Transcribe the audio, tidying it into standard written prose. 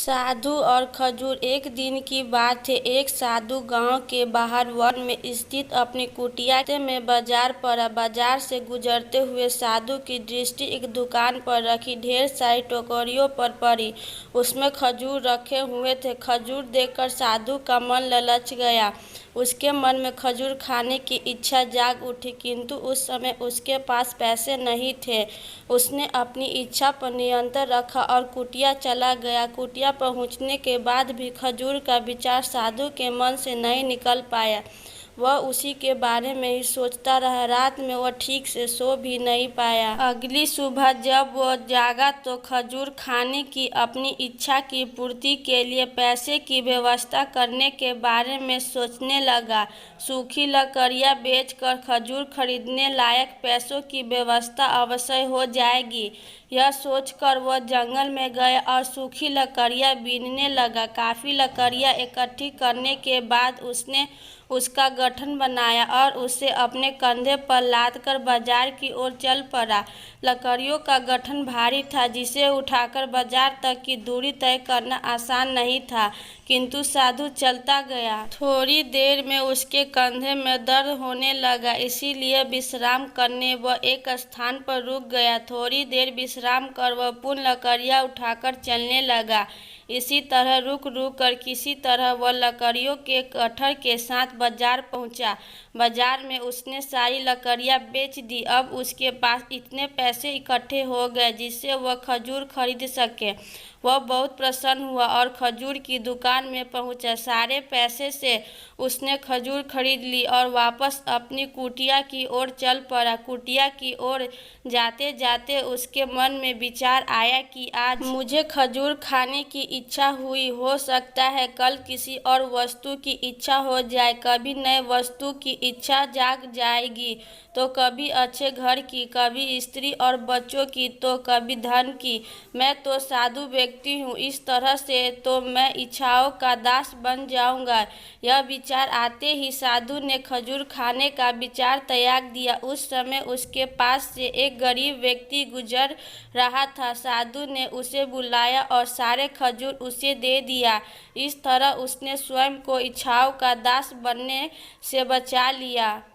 साधु और खजूर। एक दिन की बात है। एक साधु गांव के बाहर वन में स्थित अपनी कुटिया में बाजार पड़ा। बाजार से गुजरते हुए साधु की दृष्टि एक दुकान पर रखी ढेर सारी टोकरियों पर पड़ी। उसमें खजूर रखे हुए थे। खजूर देखकर साधु का मन ललच गया। उसके मन में खजूर खाने की इच्छा जाग उठी, किंतु उस समय उसके पास पैसे नहीं थे। उसने अपनी इच्छा पर नियंत्रण रखा और कुटिया चला गया। कुटिया पहुंचने के बाद भी खजूर का विचार साधु के मन से नहीं निकल पाया। वह उसी के बारे में ही सोचता रहा। रात में वह ठीक से सो भी नहीं पाया। अगली सुबह जब वह जागा तो खजूर खाने की अपनी इच्छा की पूर्ति के लिए पैसे की व्यवस्था करने के बारे में सोचने लगा। सूखी लकड़ियाँ बेचकर खजूर खरीदने लायक पैसों की व्यवस्था अवश्य हो जाएगी। यह सोचकर वह जंगल में गया और सूखी लकड़ियाँ बीनने लगा। काफ़ी लकड़ियाँ इकट्ठी करने के बाद उसने उसका गठन बनाया और उसे अपने कंधे पर लादकर बाजार की ओर चल पड़ा। लकड़ियों का गठन भारी था, जिसे उठाकर बाजार तक की दूरी तय करना आसान नहीं था, किंतु साधु चलता गया। थोड़ी देर में उसके कंधे में दर्द होने लगा, इसीलिए विश्राम करने वह एक स्थान पर रुक गया। थोड़ी देर विश्राम कर वह पुनः लकड़ियाँ उठाकर चलने लगा। इसी तरह रुक रुक कर किसी तरह वह लकड़ियों के गट्ठर के साथ बाजार पहुंचा। बाजार में उसने सारी लकड़ियां बेच दी। अब उसके पास इतने पैसे इकट्ठे हो गए जिससे वह खजूर खरीद सके। वह बहुत प्रसन्न हुआ और खजूर की दुकान में पहुंचा। सारे पैसे से उसने खजूर खरीद ली और वापस अपनी कुटिया की ओर चल पड़ा। कुटिया की ओर जाते जाते उसके मन में विचार आया कि आज मुझे खजूर खाने की इच्छा हुई, हो सकता है कल किसी और वस्तु की इच्छा हो जाए। कभी नए वस्तु की इच्छा जाग जाएगी तो कभी अच्छे घर की, कभी स्त्री और बच्चों की, तो कभी धन की। मैं तो साधु व्यक्ति हूँ, इस तरह से तो मैं इच्छाओं का दास बन जाऊंगा। यह विचार आते ही साधु ने खजूर खाने का विचार त्याग दिया। उस समय उसके पास से एक गरीब व्यक्ति गुजर रहा था। साधु ने उसे बुलाया और सारे खजूर उसे दे दिया। इस तरह उसने स्वयं को इच्छाओं का दास बनने से बचा लिया।